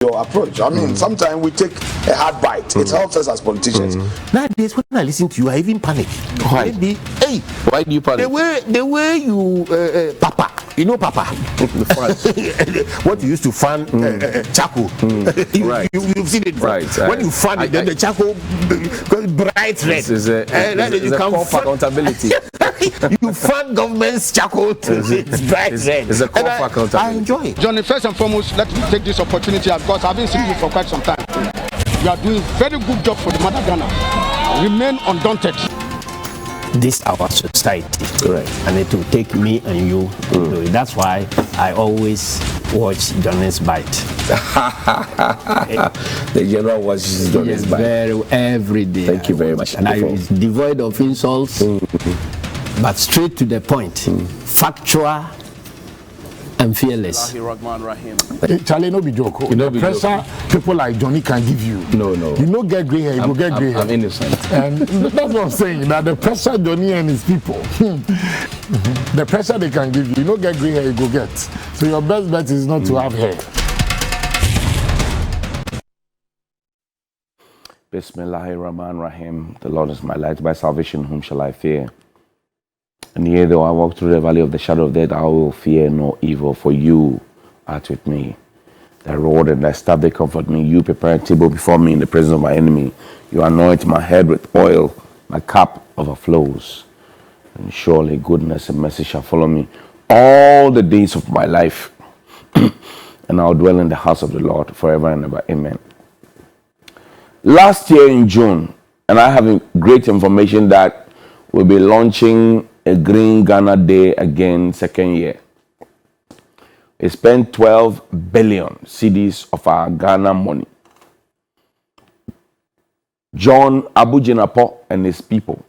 your approach. I mean, sometimes we take a hard bite. It helps us as politicians. Nowadays, when I listen to you, I even panic. Why? Hey, why do you panic? The way you, Papa, you know Papa, what you used to fan charcoal. Right. You've seen it. Right. When you fan it, then the charcoal bright red. This is a call for accountability. You fan government's charcoal to it's bright red. It's a call for accountability. I enjoy it. Johnny, first and foremost, let me take this opportunity because I've been seeing you for quite some time. You are doing very good job for the mother Ghana. Remain undaunted. This our society, correct, and it will take me and you to do it. That's why I always watch Johnny's Bite. The general watches Johnny's Bite every day. Thank you very much. And it's devoid of insults, but straight to the point, factual and fearless. Charlie, no be joke. The pressure people like Johnnie can give you. No. You no get grey hair, you go get grey hair. I'm innocent. And that's what I'm saying. That the pressure Johnnie and his people, the pressure they can give you, you no get grey hair, you go get. So your best bet is not to have hair. Bismillahirrahmanirrahim. The Lord is my light, my salvation, whom shall I fear? And yea, though I walk through the valley of the shadow of death, I will fear no evil, for you art with me. Thy rod and thy staff, they comfort me. You prepare a table before me in the presence of my enemy. You anoint my head with oil, my cup overflows. And surely goodness and mercy shall follow me all the days of my life. And I'll dwell in the house of the Lord forever and ever. Amen. Last year in June, and I have great information that we'll be launching a Green Ghana Day again, second year. We spent 12 billion cedis of our Ghana money. John Abujinapo and his people,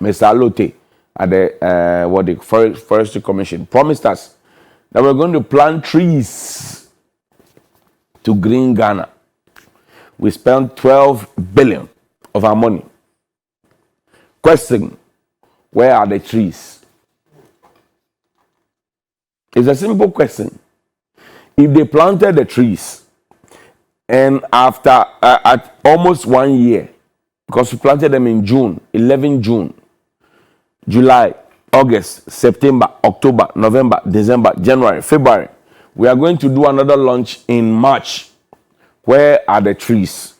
Mr. Alote at the Forestry Commission, promised us that we're going to plant trees to green Ghana. We spent 12 billion of our money. Question: where are the trees? It's a simple question. If they planted the trees, and after at almost 1 year, because we planted them in June, 11 June, July, August, September, October, November, December, January, February, we are going to do another launch in March. Where are the trees?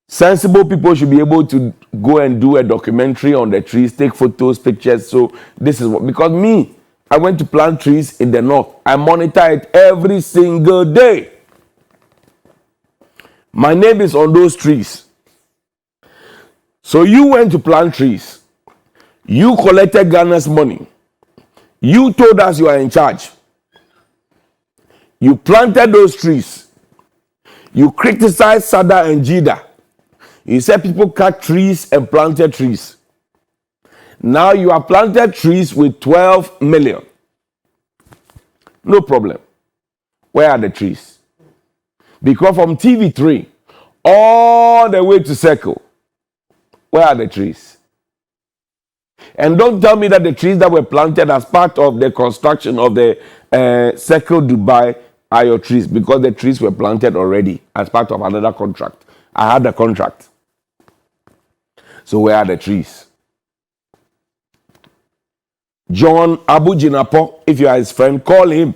Sensible people should be able to go and do a documentary on the trees, take photos, pictures. So this is what, because me, I went to plant trees in the north. I monitor it every single day. My name is on those trees. So you went to plant trees. You collected Ghana's money. You told us you are in charge. You planted those trees. You criticized Sada and Jida. You said people cut trees and planted trees. Now you have planted trees with 12 million. No problem. Where are the trees? Because from TV3 all the way to Circle, where are the trees? And don't tell me that the trees that were planted as part of the construction of the Circle Dubai are your trees, because the trees were planted already as part of another contract. I had the contract. So where are the trees? John Abujinapo, if you are his friend, call him.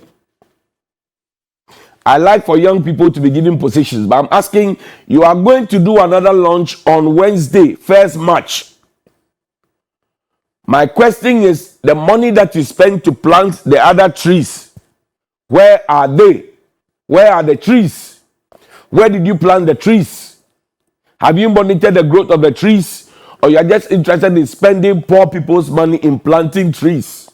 I like for young people to be given positions, but I'm asking, you are going to do another launch on Wednesday, 1st March. My question is, the money that you spent to plant the other trees, where are they? Where are the trees? Where did you plant the trees? Have you monitored the growth of the trees? Or you are just interested in spending poor people's money in planting trees?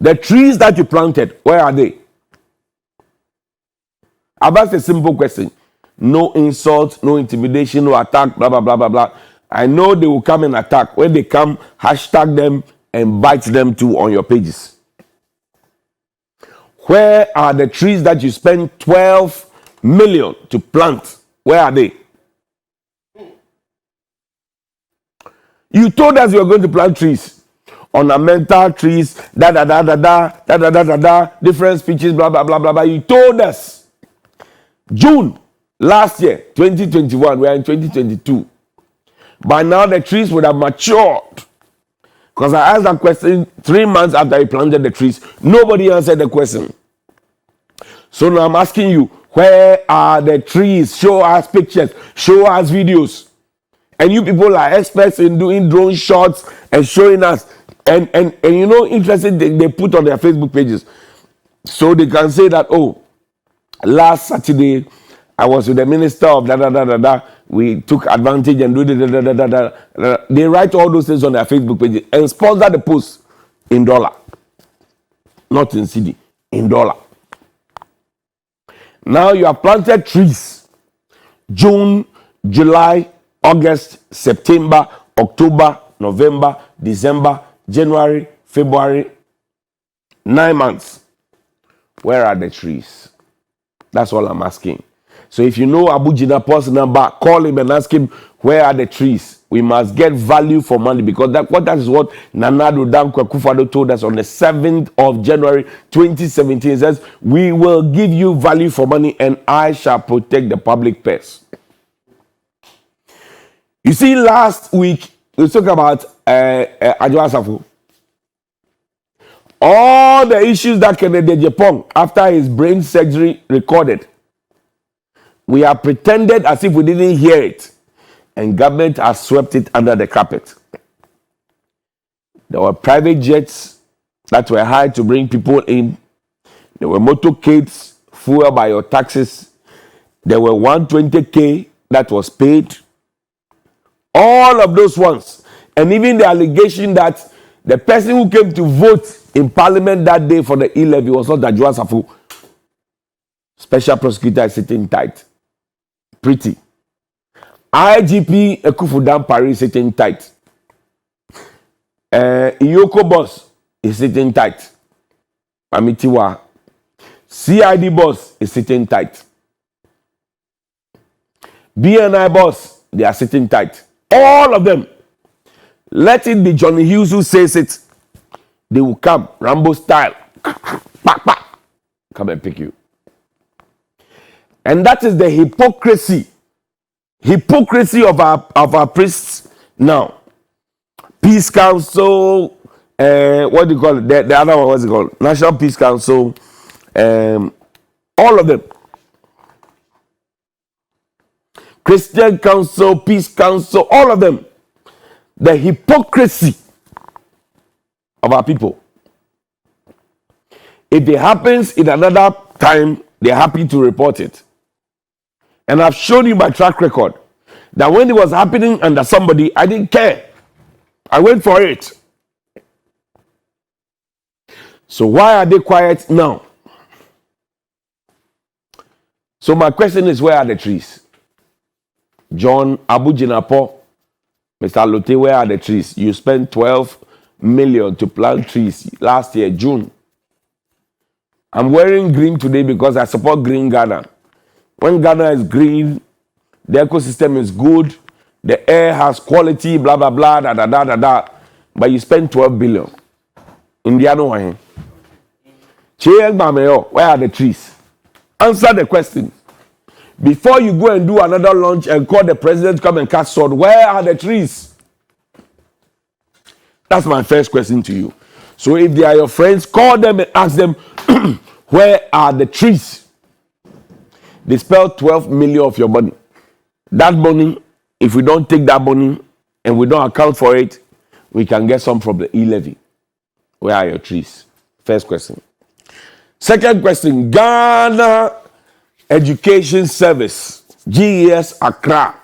The trees that you planted, where are they? I've asked a simple question. No insult, no intimidation, no attack, blah, blah, blah, blah, blah. I know they will come and attack. When they come, hashtag them and bite them too on your pages. Where are the trees that you spent 12 million to plant? Where are they? You told us you were going to plant trees. ornamental trees, different speeches, blah, blah, blah, blah, blah. You told us June last year, 2021, we are in 2022. By now, the trees would have matured. Because I asked that question 3 months after I planted the trees. Nobody answered the question. So now I'm asking you, where are the trees? Show us pictures. Show us videos. And you people are experts in doing drone shots and showing us. And you know, interesting, they put on their Facebook pages. So they can say that, oh, last Saturday, I was with the minister of we took advantage and do They write all those things on their Facebook pages and sponsor the post in dollar. Not in CD, in dollar. Now you have planted trees. June, July, August, September, October, November, December, January, February. 9 months. Where are the trees? That's all I'm asking. So if you know Abu Jinapo's number, call him and ask him, where are the trees? We must get value for money, because that is what Nanado Dankwa Akufo-Addo told us on the 7th of January 2017. He says, we will give you value for money and I shall protect the public purse. You see, last week, we talked about Adjo Asafo. All the issues that Kennedy Japan, after his brain surgery, recorded. We have pretended as if we didn't hear it. And government has swept it under the carpet. There were private jets that were hired to bring people in. There were motorcades fueled by your taxes. There were 120K that was paid. All of those ones. And even the allegation that the person who came to vote in parliament that day for the E-levy was not Adjo Asafo. Special prosecutor is sitting tight. Pretty. IGP Ekufudan Paris is sitting tight. Iyoko boss is sitting tight. Amitiwa. CID boss is sitting tight. BNI boss, they are sitting tight. All of them. Let it be Johnnie Hughes who says it. They will come, Rambo style. Come and pick you. And that is the hypocrisy of our priests now. Peace Council, what do you call it? The other one, what's it called? National Peace Council, all of them. Christian Council, Peace Council, all of them. The hypocrisy of our people. If it happens in another time, they're happy to report it. And I've shown you my track record that when it was happening under somebody, I didn't care. I went for it. So why are they quiet now? So my question is, where are the trees? John, Abu Jinapo, Mr. Lote, where are the trees? You spent 12 million to plant trees last year, June. I'm wearing green today because I support Green Ghana. When Ghana is green, the ecosystem is good, the air has quality, blah, blah, blah, but you spend 12 billion. Indiano, where are the trees? Answer the question. Before you go and do another launch and call the president to come and cast sword, where are the trees? That's my first question to you. So if they are your friends, call them and ask them, where are the trees? They spell 12 million of your money. That money, if we don't take that money and we don't account for it, we can get some from the E-levy. Where are your trees? First question. Second question, Ghana Education Service, GES Accra.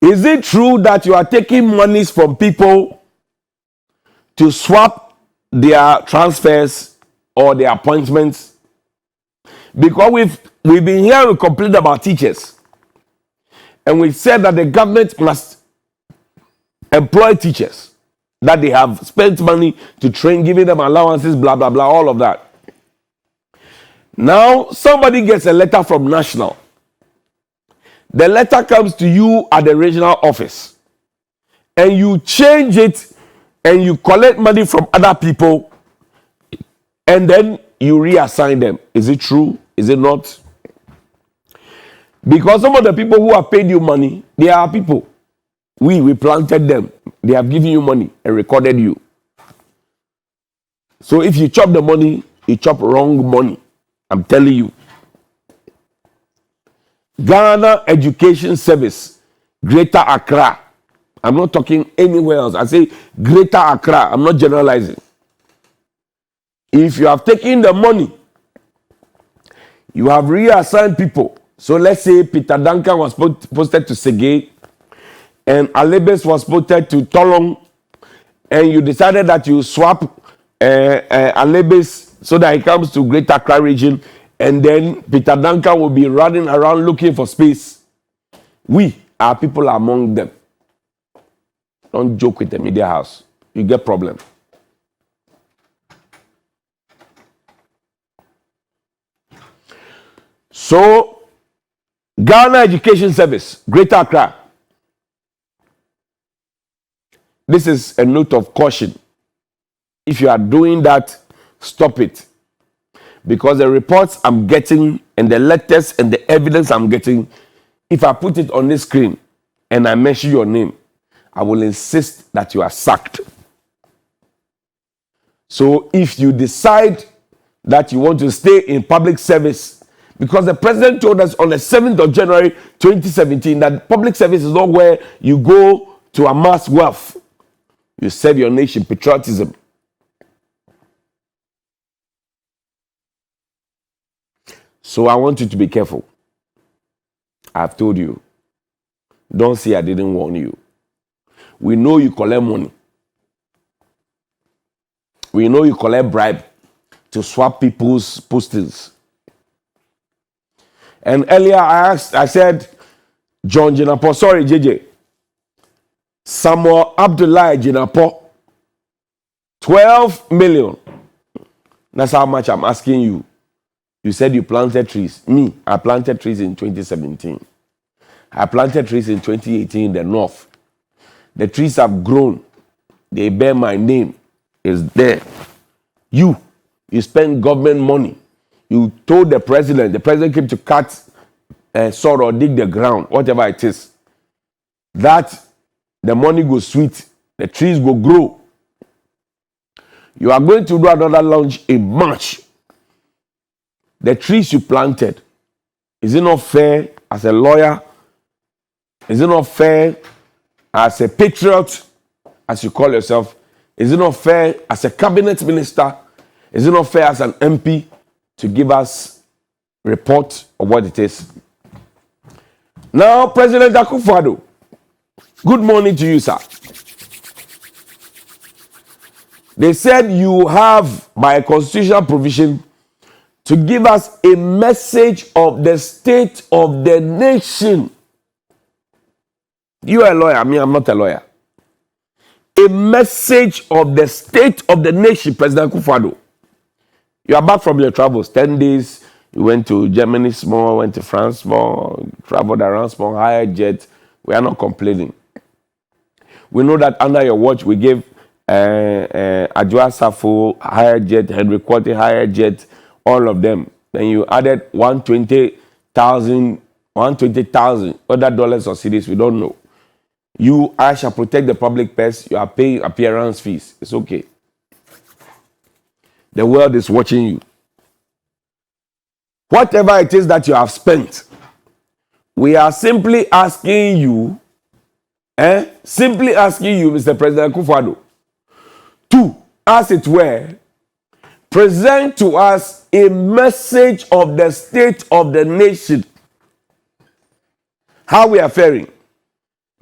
Is it true that you are taking monies from people to swap their transfers or their appointments? Because we've been hearing complaints about teachers. And we said that the government must employ teachers. That they have spent money to train, giving them allowances, blah, blah, blah, all of that. Now, somebody gets a letter from National. The letter comes to you at the regional office. And you change it and you collect money from other people and then you reassign them. Is it true? Is it not? Because some of the people who have paid you money, they are people. We planted them. They have given you money and recorded you. So if you chop the money, you chop wrong money. I'm telling you. Ghana Education Service, Greater Accra. I'm not talking anywhere else. I say Greater Accra. I'm not generalizing. If you have taken the money, you have reassigned people. So let's say Peter Duncan was posted to Segei and Alebes was posted to Tolong, and you decided that you swap Alebes so that he comes to Greater Accra region, and then Peter Duncan will be running around looking for space. We are people among them. Don't joke with the media house. You get problem. So, Ghana Education Service, Greater Accra. This is a note of caution. If you are doing that, stop it. Because the reports I'm getting and the letters and the evidence I'm getting, if I put it on this screen and I mention your name, I will insist that you are sacked. So if you decide that you want to stay in public service, because the president told us on the 7th of January 2017 that public service is not where you go to amass wealth. You serve your nation, patriotism. So I want you to be careful. I've told you. Don't say I didn't warn you. We know you collect money. We know you collect bribe to swap people's postings. And earlier I said, John Jinapo, sorry, JJ. Samuel Abdullah Jinapo, 12 million. That's how much I'm asking you. You said you planted trees. Me, I planted trees in 2017. I planted trees in 2018 in the north. The trees have grown. They bear my name. It's there. You spend government money. You told the president came to cut sod or dig the ground, whatever it is. That the money goes sweet. The trees will grow. You are going to do another launch in March. The trees you planted, is it not fair as a lawyer? Is it not fair as a patriot, as you call yourself? Is it not fair as a cabinet minister? Is it not fair as an MP to give us a report of what it is? Now, President Akufo-Addo, good morning to you, sir. They said you have, by a constitutional provision, to give us a message of the state of the nation. You are a lawyer. Me, I'm not a lawyer. A message of the state of the nation, President Akufo-Addo. You are back from your travels. 10 days. You went to Germany small, went to France small, traveled around small, higher jet. We are not complaining. We know that under your watch, we gave Adjoa Safo higher jet, Henry Quarty higher jet, all of them. Then you added 120,000 other dollars or cedis, we don't know. I shall protect the public purse. You are paying appearance fees. It's okay. The world is watching you. Whatever it is that you have spent, we are simply asking you, Mr. President Akufo-Addo, to, as it were, present to us a message of the state of the nation. How we are faring.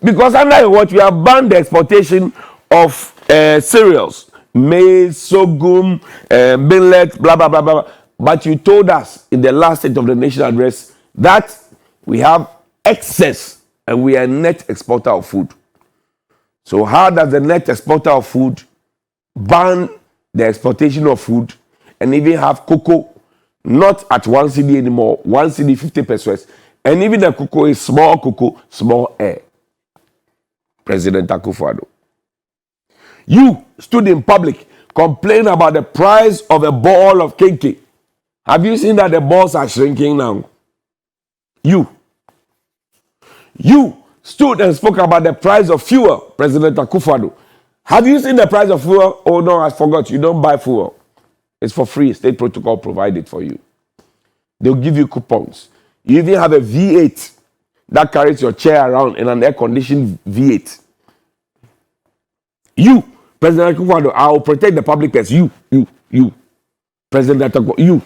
Because under what we have banned the exportation of cereals, maize, sorghum, millet, blah, blah, blah, blah. But you told us in the last State of the Nation address that we have excess and we are a net exporter of food. So how does the net exporter of food ban the exportation of food and even have cocoa not at 1 cedi anymore, 1 cedi 50 pesos, and even the cocoa is small cocoa, small air? President Akufo-Addo, You stood in public, complained about the price of a ball of cake. Have you seen that the balls are shrinking now? You stood and spoke about the price of fuel, President Akufo-Addo. Have you seen the price of fuel? Oh no, I forgot. You don't buy fuel. It's for free. State protocol provided for you. They'll give you coupons. You even have a V8 that carries your chair around in an air-conditioned V8. You, President Akufo-Addo, I will protect the public purse. You. President Akufo-Addo, you.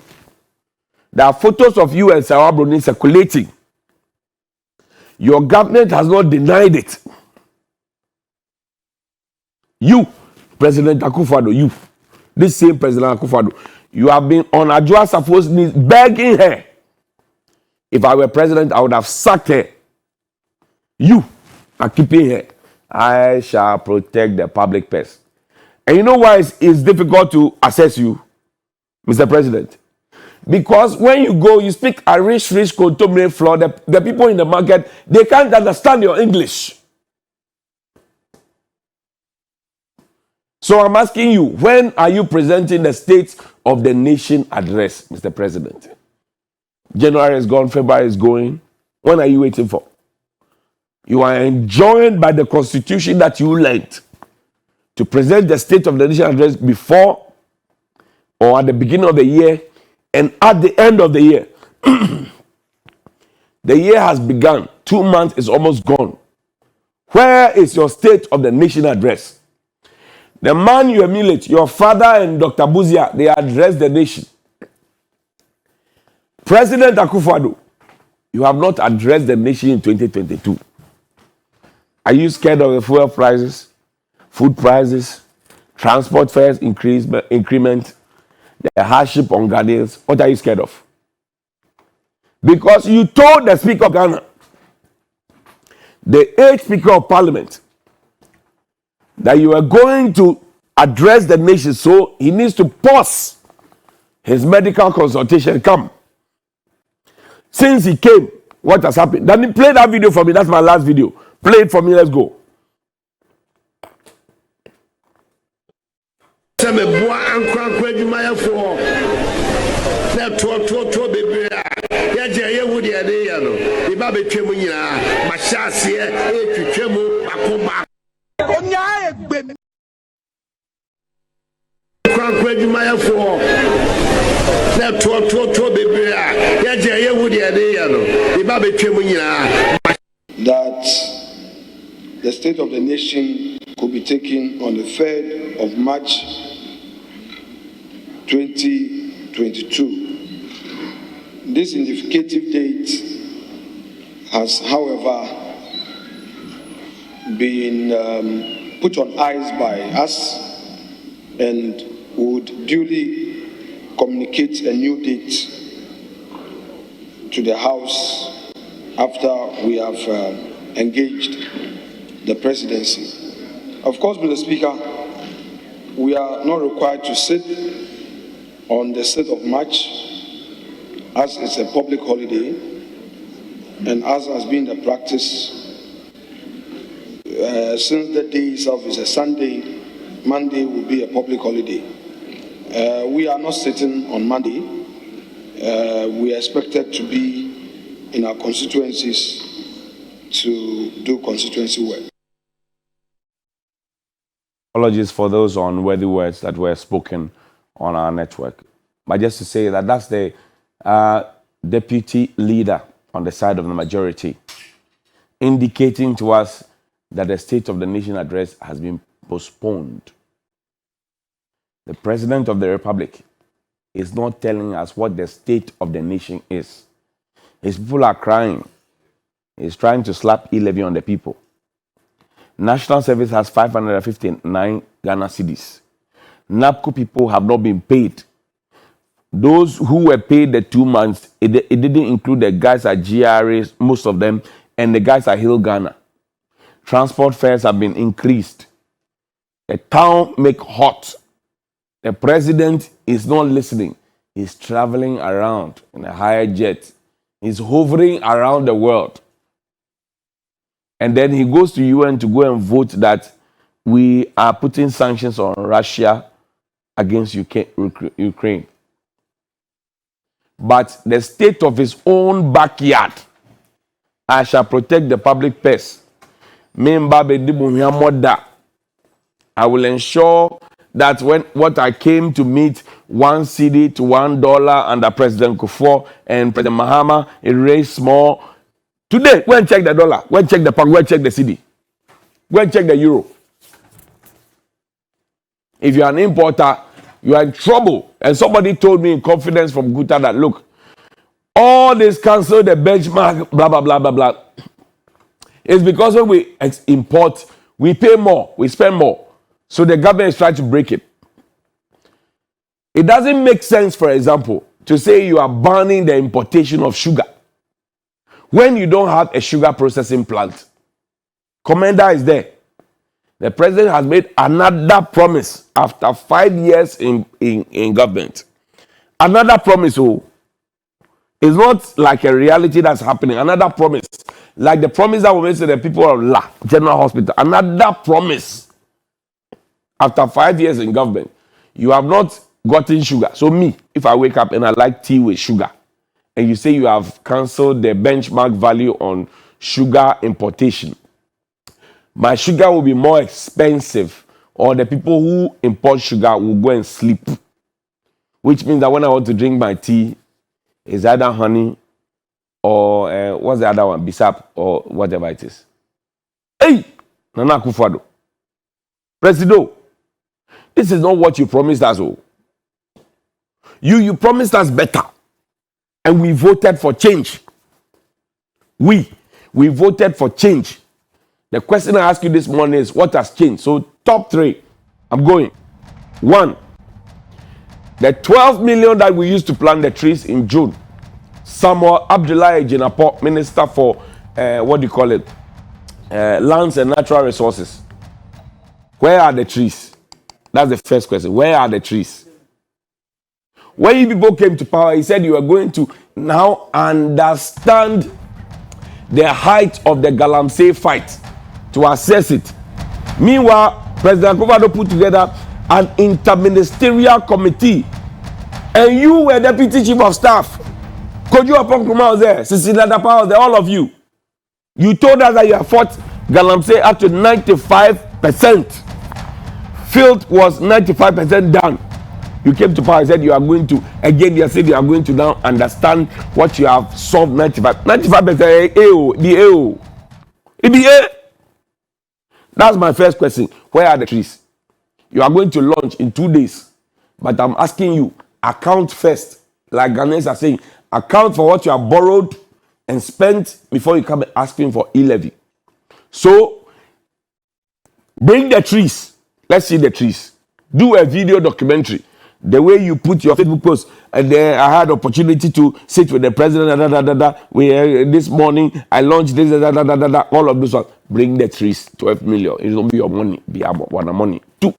There are photos of you and Sarah Bruni circulating. Your government has not denied it. You, President Akufo-Addo, you. This same President Akufo-Addo, you have been on Adwoa Safo's knees begging her. If I were president, I would have sacked her. You are keeping her. I shall protect the public purse. And you know why it's difficult to assess you, Mr. President? Because when you go, you speak a rich contemporary floor, the people in the market, they can't understand your English. So I'm asking you, when are you presenting the State of the Nation address, Mr. President? January is gone, February is going. When are you waiting for? You are enjoined by the Constitution that you learned to present the State of the Nation address before or at the beginning of the year and at the end of the year. The year has begun. 2 months is almost gone. Where is your State of the Nation address? The man you emulate, your father and Dr. Buzia, they address the nation. President Akufo-Addo, you have not addressed the nation in 2022. Are you scared of the fuel prices, food prices, transport fares increment, the hardship on Ghanaians? What are you scared of? Because you told the Speaker of Ghana, the 8th Speaker of Parliament, that you are going to address the nation, so he needs to pause his medical consultation. Come. Since he came, what has happened? Then play that video for me. That's my last video. Play it for me. Let's go. That the State of the Nation could be taken on the 3rd of March 2022. This indicative date has, however, been put on ice by us and would duly communicate a new date to the House after we have engaged the presidency. Of course, Mr. Speaker, we are not required to sit on the 6th of March as it's a public holiday and as has been the practice since the day itself is a Sunday. Monday will be a public holiday. We are not sitting on Monday. We are expected to be in our constituencies to do constituency work. Apologies for those unworthy words that were spoken on our network. But just to say that that's the deputy leader on the side of the majority, indicating to us that the State of the Nation address has been postponed. The President of the Republic is not telling us what the state of the nation is. His people are crying. He's trying to slap e-levy on the people. National Service has 559 Ghana cedis. NAPCO people have not been paid. Those who were paid the 2 months, it didn't include the guys at GRAs, most of them, and the guys at Hill Ghana. Transport fares have been increased. The town make hot. The president is not listening. He's traveling around in a higher jet. He's hovering around the world. And then he goes to UN to go and vote that we are putting sanctions on Russia against Ukraine. But the state of his own backyard, I shall protect the public purse. I will ensure that when what I came to meet $1 to $1 under President Kufuor and President Mahama, it raised more. Today, go and check the dollar, go and check the pound, go and check the cedi, go and check the euro. If you're an importer, you are in trouble. And somebody told me in confidence from Guta that, look, all this cancel the benchmark, blah, blah, blah, blah, blah. It's because when we import, we pay more, we spend more. So the government is trying to break it. It doesn't make sense, for example, to say you are banning the importation of sugar when you don't have a sugar processing plant. Commander is there. The president has made another promise after 5 years in government. Another promise, oh. It's not like a reality that's happening. Another promise. Like the promise that was made to the people of La General Hospital. Another promise. After 5 years in government, you have not gotten sugar. So me, if I wake up and I like tea with sugar, and you say you have cancelled the benchmark value on sugar importation, my sugar will be more expensive, or the people who import sugar will go and sleep. Which means that when I want to drink my tea, it's either honey or what's the other one? Bisap or whatever it is. Hey! Nana Akufo-Addo. Presido, this is not what you promised us. Oh. You promised us better. And we voted for change. We voted for change. The question I ask you this morning is, what has changed? So, top 3. I'm going. 1. The 12 million that we used to plant the trees in June. Samuel Abdullahi Jinapo, Minister for, Lands and Natural Resources. Where are the trees? That's the first question. Where are the trees? When you people came to power, he said you are going to now understand the height of the Galamsey fight to assess it. Meanwhile, President Akufo-Addo put together an interministerial committee, and you were deputy chief of staff. Kojo Apong-Nkrumah was there, Sisi Ladapa was there, all of you. You told us that you have fought Galamsey up to 95%. Field was 95% done. You came to power and said you are going to, again, you said you are going to now understand what you have solved 95%. 95% the AO. EBA. That's my first question. Where are the trees? You are going to launch in 2 days. But I'm asking you, account first. Like Ghanaians are saying, account for what you have borrowed and spent before you come asking for e-levy. So, bring the trees. Let's see the trees. Do a video documentary. The way you put your Facebook post, and then I had opportunity to sit with the president. This morning I launched this. All of this one. Bring the trees. 12 million. It will be your money. Be our money. 2.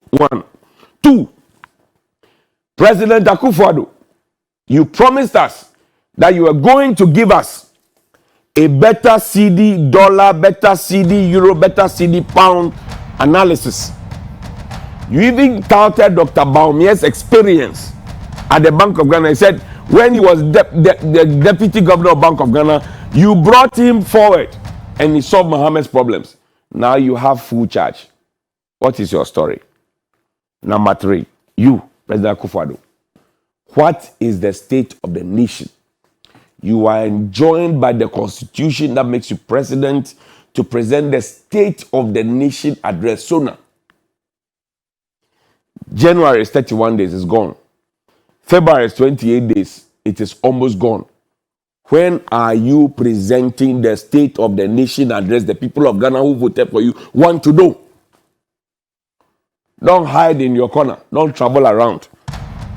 President Akufo-Addo, you promised us that you were going to give us a better CD dollar, better CD euro, better CD pound analysis. You even touted Dr. Baumier's experience at the Bank of Ghana. He said when he was the deputy governor of Bank of Ghana, you brought him forward and he solved Mohammed's problems. Now you have full charge. What is your story? Number 3, you, President Akufo-Addo. What is the state of the nation? You are enjoined by the constitution that makes you president to present the state of the nation address. So now, January is 31 days, it's gone. February is 28 days, it is almost gone. When are you presenting the state of the nation address? The people of Ghana who voted for you want to know. Don't hide in your corner. Don't travel around.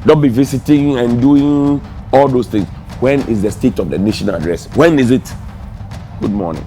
Don't be visiting and doing all those things. When is the state of the nation address? When is it? Good morning.